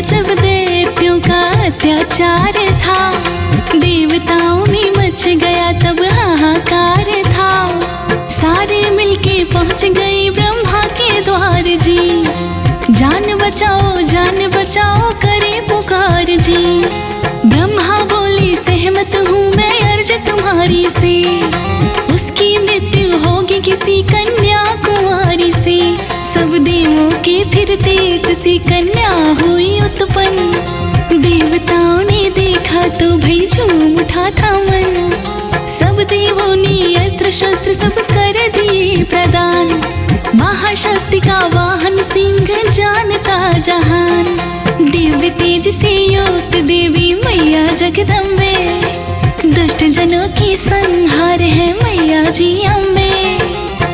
जब दैत्यों का अत्याचार था, देवताओं में मच गया तब हाहाकार था। सारे मिलके पहुंच गए ब्रह्मा के द्वार जी, जान बचाओ करे पुकार जी। ब्रह्मा बोले सहमत हूँ मैं अर्ज तुम्हारी से, उसकी मृत्यु होगी किसी कन्या कुमारी से। सब देवों के फिर तेज सी कन्या हुई उत्पन्न, देवताओं ने देखा तो भई झूम उठा था मन। सब देवों ने अस्त्र शस्त्र सब कर दिए प्रदान, महाशक्ति का वाहन सिंह जानता जहान। दिव्य तेज से युक्त देवी मैया जगदम्बे, दुष्ट जनों की संहार है मैया जी अम्बे।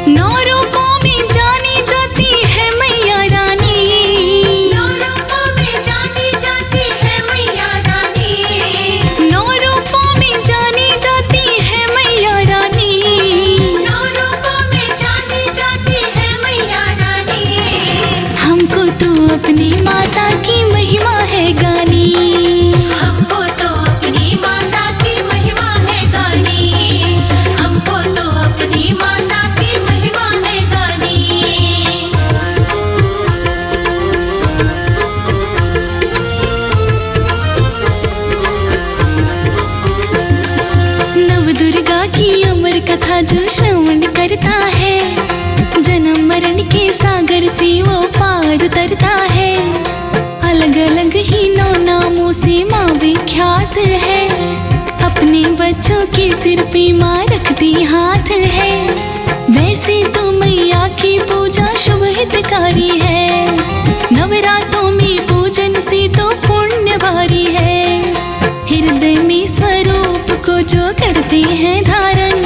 नौ रूपों में जानी जाती है मैया रानी, नौ रूपों में जानी जाती है मैया रानी। नौ रूपों में जानी जाती है मैया रानी, नौ रूपों में जानी जाती है मैया रानी। हमको तो अपनी माता की महिमा है गानी, हमको तो अपनी माता की महिमा है गानी, हमको तो अपनी माता की महिमा है गानी। नव दुर्गा की अमर कथा जो श्रवण करता है, जन्म मरण के सागर से वो पार उतरता है। अलग अलग ही नौ नामों से माँ विख्यात है, अपने बच्चों के सिर पे माँ रखती हाथ है। वैसे तो मैया की पूजा शुभ हितकारी है, नवरात्रों में पूजन से तो पुण्य भारी है। हृदय में स्वरूप को जो करते हैं धारण,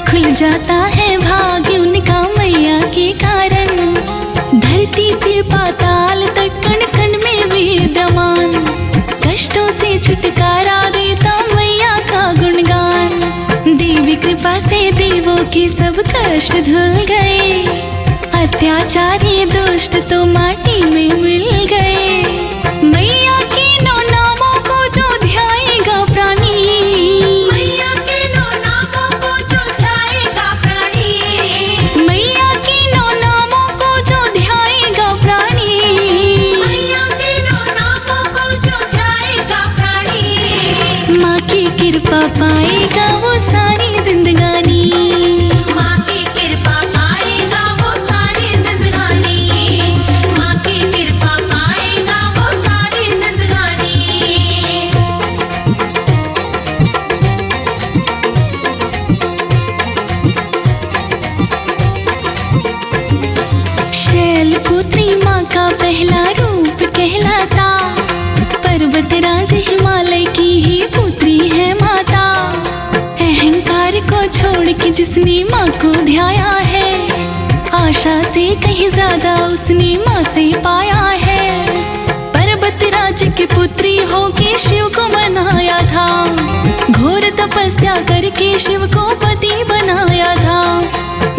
खुल जाता है भाग्य उनका मैया के कारण। धरती से पाताल तक कण कण में विद्यमान, कष्टों से छुटकारा देता मैया का गुणगान। देवी कृपा से देवों के सब कष्ट धुल गए, अत्याचारी दुष्ट तो माटी में मिल गए। मैया के नौ नामों को जो ध्याएगा प्राणी, मैया के नौ नामों को जो ध्याएगा प्राणी, मैया के नौ नामों को जो ध्याएगा प्राणी, मैया के नौ नामों को जो ध्याएगा प्राणी। माँ की कृपा पाएगा वो सारी जिंदगानी, माँ की कृपा पाएगा वो सारी जिंदगानी, माँ की कृपा पाएगा वो सारी जिंदगानी। शैलपुत्री माँ का पहला रूप कहलाता, पर्वतराज हिमालय की ही पुत्री है माता। अहंकार को छोड़ के जिसने माँ को ध्याया है, आशा से कहीं ज्यादा उसने माँ से पाया है। पर्वतराज की पुत्री होके शिव को मनाया था, घोर तपस्या करके शिव को पति बनाया था।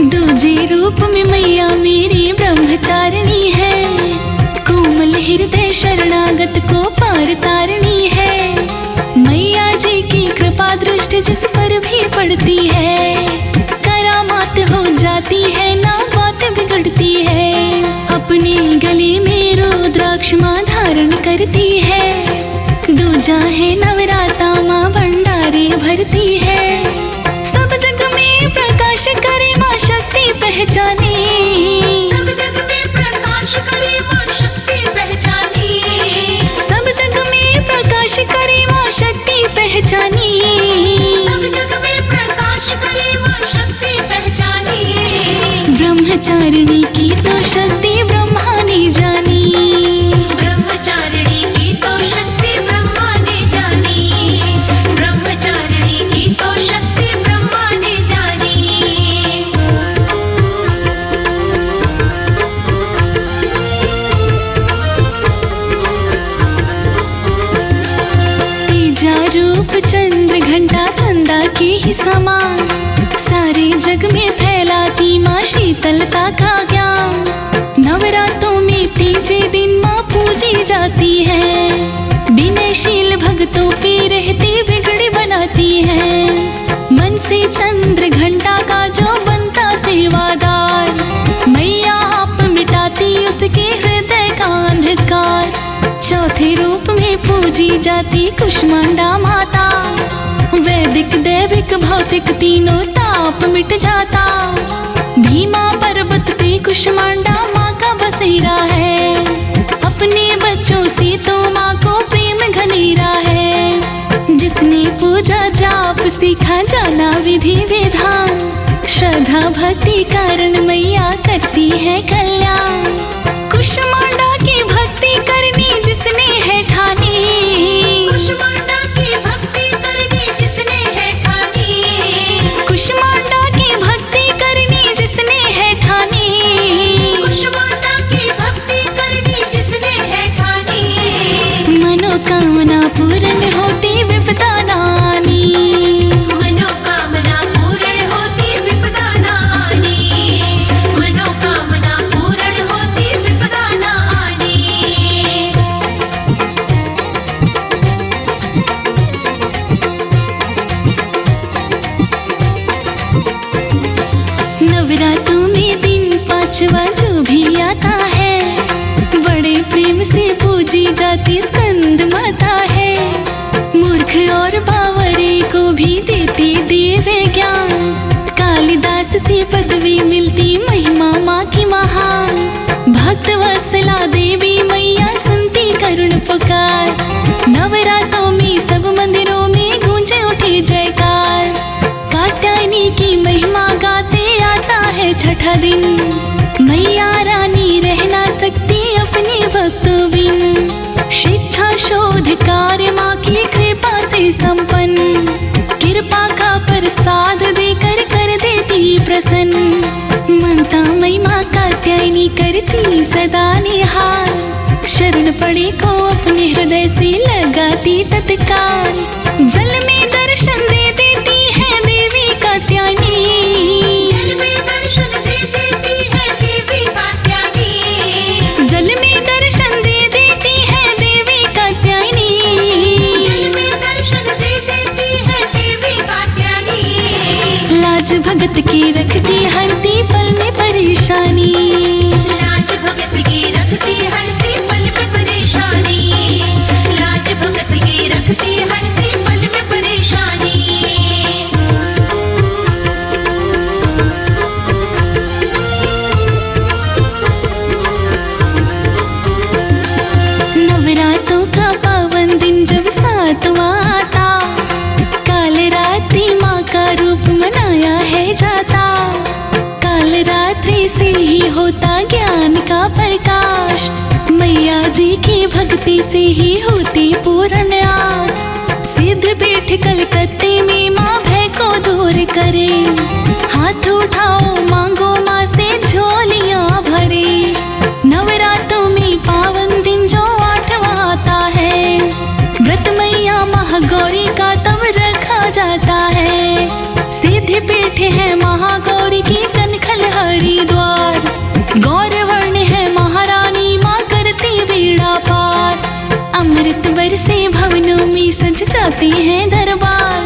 दूजे रूप में मैया मेरी ब्रह्मचारिणी है, कोमल हृदय शरणागत को पार तारणी है। मैया जी की कृपा दृष्टि जिस पर भी पड़ती है, करामात हो जाती है ना बात बिगड़ती है। अपने गले में रुद्राक्ष माँ धारण करती है, दूजा है नवराता माँ भंडारे भरती है। सब जग में प्रकाश करे माँ शक्ति पहचाने, सब जग में प्रकाश करे माँ शक्ति पहचाने, सब जग में प्रकाश करे माँ शक्ति पहचाने, सब जग में प्रकाश करे माँ शक्ति पहचाने। ब्रह्मचारिणी की तो शक्ति ब्रह्मा ने जानी, ब्रह्मचारिणी की तो शक्ति ब्रह्मा ने जानी, ब्रह्मचारिणी की तो शक्ति ब्रह्मा ने जानी। तीजा रूप चंद्र घंटा चंदा के ही समान, सारे जग में फैलाती माँ शीतलता का ज्ञान। नवरात्रों में तीजे दिन माँ पूजी जा जाती है। विनयशील भक्तों पे रहती बिगड़ी बनाती है। मन से चंद्र घंटा का जो बनता सेवादार, मैया आप मिटाती उसके हृदय का अंधकार। चौथे रूप में पूजी जाती कुष्मांडा माता, वैदिक दैविक भौतिक तीनों ताप मिट जाता। भीमा पर्वत पे कुष्मांडा माँ का बसेरा है, अपने बच्चों से तो माँ को प्रेम घनेरा है। जिसने पूजा जाप सीखा जाना विधि विधान, श्रद्धा भक्ति कारण मैया करती है कल्याण। कुष्मांडा की भक्ति करनी जिसने है ठानी, कुष्मांडा की भक्ति करनी जिसने है ठानी, कुष्मांडा की भक्ति करनी जिसने है ठानी, कुष्मांडा की भक्ति करनी जिसने है ठानी। मनोकामना पूर्ण होती विपदा नानी, मनोकामना पूर्ण होती विपदा नानी, मनोकामना पूर्ण होती विपदा नानी। नवरात्रों में दिन पांचवा जो भी आता है, बड़े प्रेम से पूजी जाती स्कंद माता है। मूर्ख और बावरे को भी देती दिव्य ज्ञान, कालिदास से पदवी मिलती महिमा माँ की महान। भक्त वत्सला देवी मैया सुनती करुण पुकार, नवरात्रों में सब मंदिरों में गूंजे उठे जयकार। कात्यायनी की महिमा गाते आता है छठा दिन, मैया रानी रह ना सकती अपने भक्तों बिन। शिक्षा शोध कार्य माँ की कृपा से संपन्न, कृपा का प्रसाद देकर कर देती प्रसन्न। ममता मई माँ कात्यायनी करती सदा निहार, शरण पड़े को अपने हृदय से लगाती तत्काल। जल में दर्शन दे देती है देवी कात्यायनी, जल में दर्शन दे देती है देवी कात्यायनी, जल में दर्शन दे देती है देवी कात्यायनी, जल में दर्शन दे देती है देवी कात्यायनी। लाज भगत की रखती हरती पल में परेशानी, लाज भगत की रखती हरती पल में परेशानी, लाज भगत की रखती हरती पल में परेशानी। नवरात्रों का पावन दिन जब सातवां आता, काल रात्रि माँ का रूप मनाया है जाता। काल रात्रि से ही होता ज्ञान का प्रकाश, मैया जी की भक्ति से ही होती पूर्ण आस। सिद्ध पीठ कलकत्ते में माँ भय को दूर करे, हाथ उठाओ मांगो माँ से झोलियाँ भरे। नवरात्रों में पावन दिन जो आठवां आता है, व्रत मैया महागौरी का तब रखा जाता है। सिद्ध पीठ है महागौरी की कनखल हरिद्वार, गौरवर्ण है महारानी माँ करती बेड़ा पार। अमृत बरसे भवनों में सज जाती है दरबार,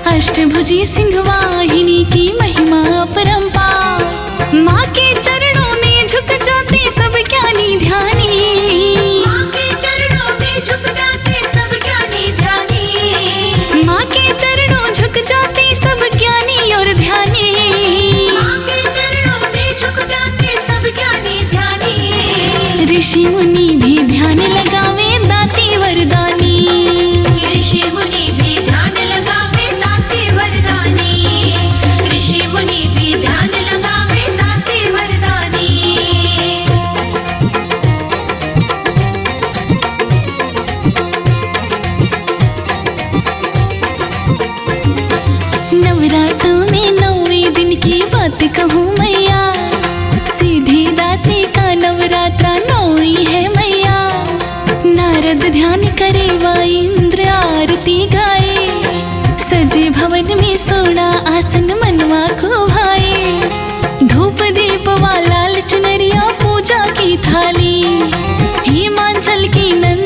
अष्टभुजी सिंहवाहिनी की महिमा अपरंपार। माँ के चरणों में झुक जाते सब ज्ञानी ध्यानी, माँ के चरणों में झुक जाते सब ज्ञानी ध्यानी, माँ के चरणों झुक जाते सब ज्ञानी और ध्यानी, माँ के चरणों में झुक जाते सब ज्ञानी ध्यानी। ऋषि मुनि भी ध्यान लगावे दाती वरदानी, ऋषि मुनि भी ध्यान लगावे दाती वरदानी, ऋषि मुनि भी ध्यान लगावे दाती वरदानी। नवरात्रों में 9वें दिन की बात कहूँ मैया, सीधी दाती का नवरात्रा 9वीं है मैया। नारद ध्यान करे व इंद्र आरती गाए, सजे भवन में सोना आसन मनवा को भाए। धूप दीप व लाल चुनरिया पूजा की थाली, हिमाचल की नंद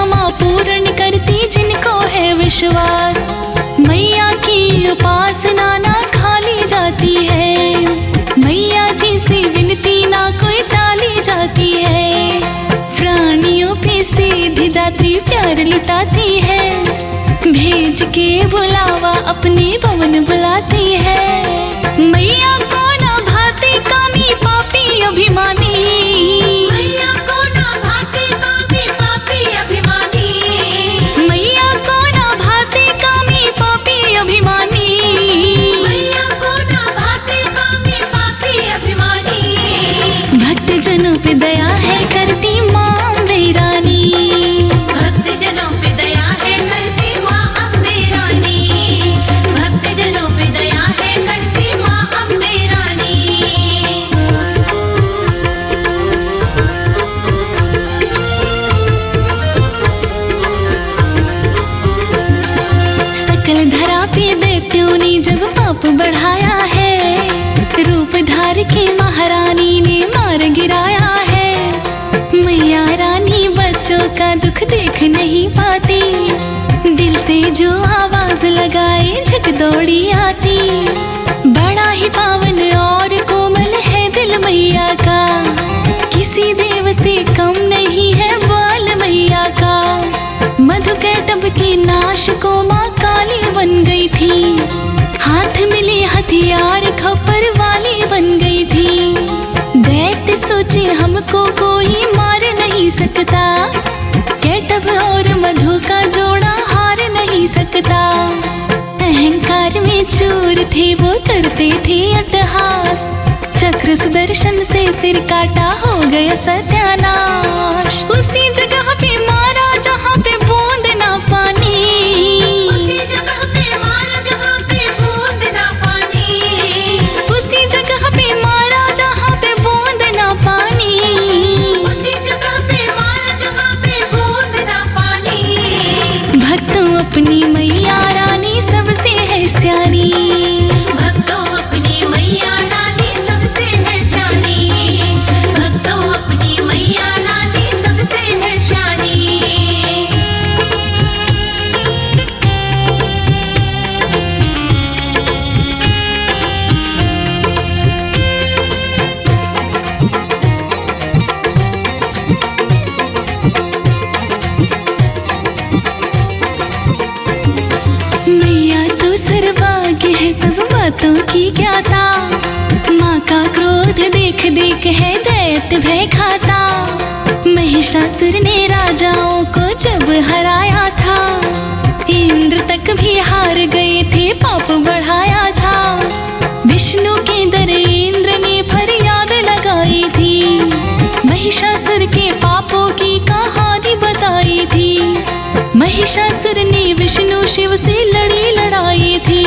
माँ पूर्ण करती जिनको है विश्वास। मैया की उपासना ना खाली जाती है, मैया जी से विनती ना कोई टाली जाती है। प्राणियों पे सीधी दात्री प्यार लुटाती है, भेज के बुलावा अपनी भवन बुलाती है। मैया को ना भाती कामी पापी अभिमानी, मैया को ना भाते कामी पापी अभिमानी, मैया को ना भाती कामी पापी अभिमानी। मैया को ना भाते कामी पापी अभिमानी। भक्त जनों पे दया है करती माँ अम्बे रानी, भक्त जनों पे दया है करती माँ अम्बे रानी, भक्त जनों पे दया है करती माँ अम्बे रानी। सकल धरा पे दैत्यों ने जब पाप बढ़ाया है, रूप धार के महारानी ने मार गिराया है। मैया रानी बच्चों का दुख देख नहीं पाती, दिल से जो आवाज लगाए झट दौड़ी आती। बड़ा ही पावन और कोमल है दिल मैया का, किसी देव से कम नहीं है बाल मैया का। मधुकैटभ के नाश को माँ काली बन गई थी, हाथ मिले हथियार खप्पर वाली बन गई थी। दैत्य सोचे हमको कोई मार नहीं सकता, कैटभ और मधु का जोड़ा हार नहीं सकता। अहंकार में चूर थे वो करते थे अट्टहास, चक्र सुदर्शन से सिर काटा हो गया सत्यानाश। उसी जगह पे मारा जहाँ पे बूंद ना पानी, उसी जगह पे मारा जहाँ पे बूंद ना पानी, उसी जगह पे मारा जहाँ पे बूंद ना पानी। उसी जगह पे मारा जहाँ पे बूंद ना पानी। भक्तों अपनी मैया रानी सबसे है सियानी, भक्तों अपनी मैया रानी सबसे है शानी, भक्तों अपनी मैया रानी सबसे है शानी। मैया तो सर्वज्ञ है सब बातों की ज्ञाता, माँ का क्रोध देख देख है दैत्य भय खाता। महिषासुर ने राजाओं को जब हराया था, इंद्र तक भी हार गए थे पाप बढ़ाया था। विष्णु के दर इंद्र ने फरियाद लगाई थी, महिषासुर के पापों की कहानी बताई थी। महिषासुर ने विष्णु शिव से लड़ी लड़ाई थी,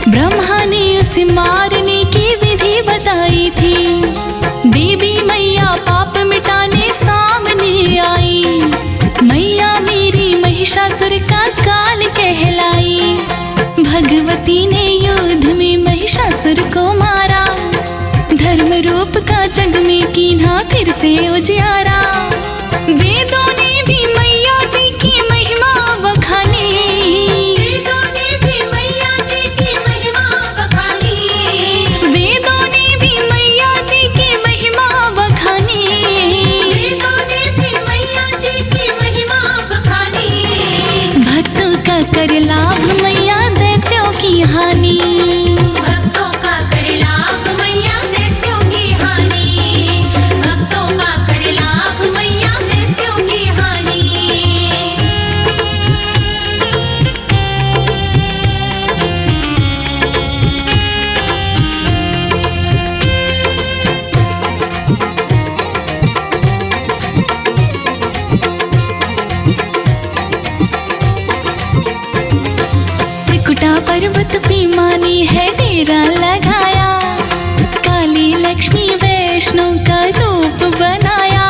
ब्रह्मा ने उसे मारने की विधि बताई थी। देवी मैया पाप मिटाने सामने आई, मैया मेरी महिषासुर का काल कहलाई। भगवती ने युद्ध में महिषासुर को मारा, धर्म रूप का जग में कीन्हा फिर से उजियारा। वेदों ने भी मैया जी की महिमा बखानी, वेदों ने भी मैया जी की महिमा बखानी, वेदों ने भी मैया जी की महिमा बखानी। वेदों ने भी मैया जी की महिमा बखानी। भक्तों का कर लाभ मैया दैत्यों की हानि, भक्तों का करे लाभ मैया दैत्यों की हानि, भक्तों का करे लाभ मैया दैत्यों की हानि। त्रिकुटा पर्वत पे माने है डेरा लगाया, काली लक्ष्मी वैष्णो का रूप बनाया।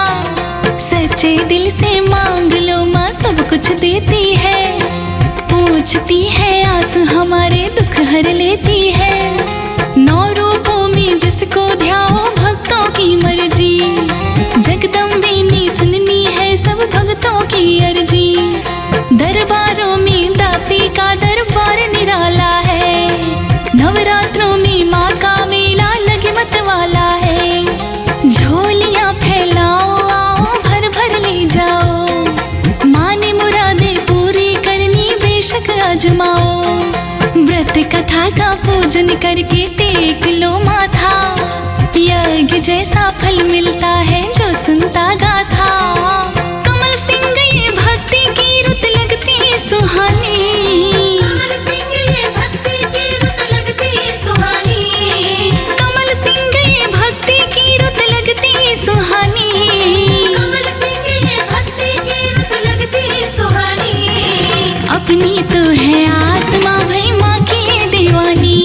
सच्चे दिल से मांग लो माँ सब कुछ देती है, पूछती है आस हमारे दुख हर लेती है। 9 रूपों में जिसको ध्याओ भक्तों की मर्जी, जगदम्बे ने सुननी है सब भक्तों की अर्जी। पूजन करके टेक लो माथा, यज्ञ जैसा फल मिलता है जो सुनता गाथा। कमल सिंह ये भक्ति की रुत लगती सुहानी, कमल सिंह ये भक्ति की रुत लगती सुहानी, कमल सिंह ये भक्ति की रुत लगती सुहानी। कमल सिंह ये भक्ति की रुत लगती सुहानी। अपनी तो है आत्मा भई माँ की दीवानी।